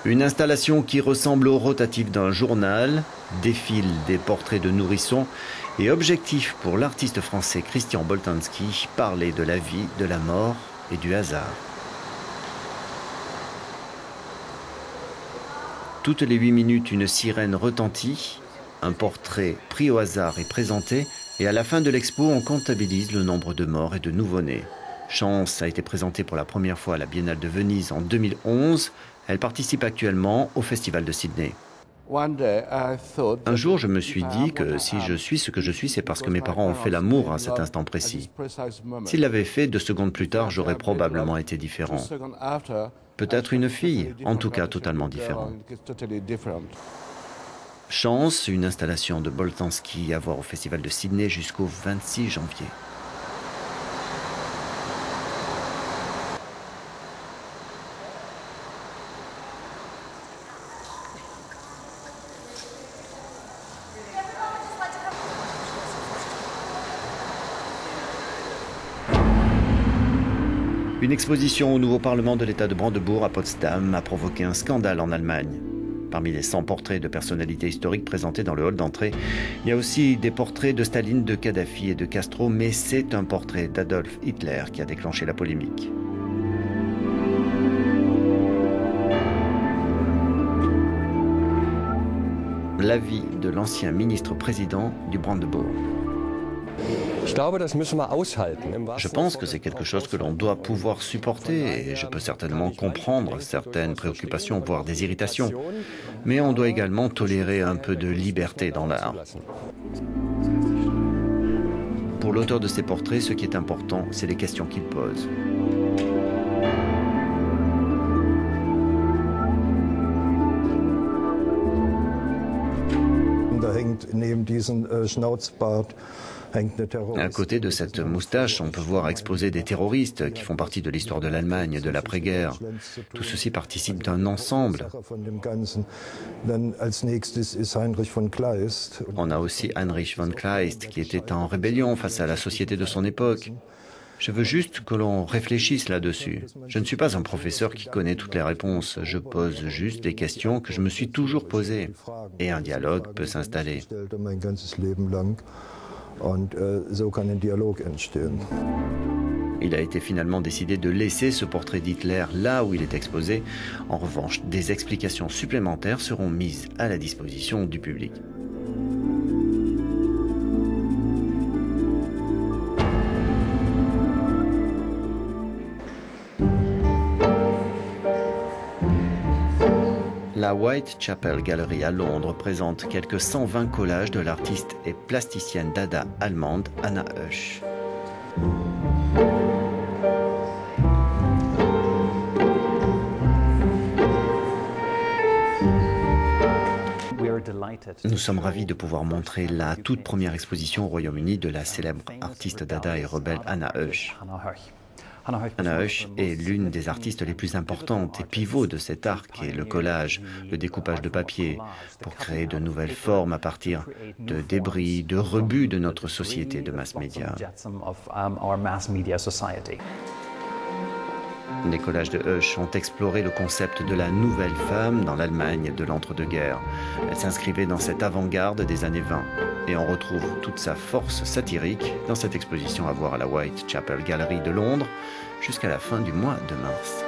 Une installation qui ressemble au rotatif d'un journal, défilent des portraits de nourrissons et objectif pour l'artiste français Christian Boltanski, parler de la vie, de la mort et du hasard. Toutes les 8 minutes, une sirène retentit, un portrait pris au hasard est présenté et à la fin de l'expo, on comptabilise le nombre de morts et de nouveau-nés. Chance a été présentée pour la première fois à la Biennale de Venise en 2011. Elle participe actuellement au Festival de Sydney. Un jour, je me suis dit que si je suis ce que je suis, c'est parce que mes parents ont fait l'amour à cet instant précis. S'ils l'avaient fait 2 secondes plus tard, j'aurais probablement été différent. Peut-être une fille, en tout cas totalement différent. Chance, une installation de Boltanski à voir au Festival de Sydney jusqu'au 26 janvier. Une exposition au nouveau Parlement de l'État de Brandebourg à Potsdam a provoqué un scandale en Allemagne. Parmi les 100 portraits de personnalités historiques présentés dans le hall d'entrée, il y a aussi des portraits de Staline, de Kadhafi et de Castro, mais c'est un portrait d'Adolf Hitler qui a déclenché la polémique. L'avis de l'ancien ministre-président du Brandebourg. Je pense que c'est quelque chose que l'on doit pouvoir supporter et je peux certainement comprendre certaines préoccupations, voire des irritations. Mais on doit également tolérer un peu de liberté dans l'art. Pour l'auteur de ces portraits, ce qui est important, c'est les questions qu'il pose. À côté de cette moustache, on peut voir exposer des terroristes qui font partie de l'histoire de l'Allemagne de l'après-guerre. Tout ceci participe d'un ensemble. On a aussi Heinrich von Kleist qui était en rébellion face à la société de son époque. Je veux juste que l'on réfléchisse là-dessus. Je ne suis pas un professeur qui connaît toutes les réponses. Je pose juste des questions que je me suis toujours posées. Et un dialogue peut s'installer. Il a été finalement décidé de laisser ce portrait d'Hitler là où il est exposé. En revanche, des explications supplémentaires seront mises à la disposition du public. La Whitechapel Gallery à Londres présente quelques 120 collages de l'artiste et plasticienne dada allemande Anna Hösch. Nous sommes ravis de pouvoir montrer la toute première exposition au Royaume-Uni de la célèbre artiste dada et rebelle Anna Hösch. Anna Hösch est l'une des artistes les plus importantes et pivots de cet art qu'est le collage, le découpage de papier, pour créer de nouvelles formes à partir de débris, de rebuts de notre société de mass média. Les collages de Hösch ont exploré le concept de la nouvelle femme dans l'Allemagne de l'entre-deux-guerres. Elle s'inscrivait dans cette avant-garde des années 20 et on retrouve toute sa force satirique dans cette exposition à voir à la Whitechapel Gallery de Londres jusqu'à la fin du mois de mars.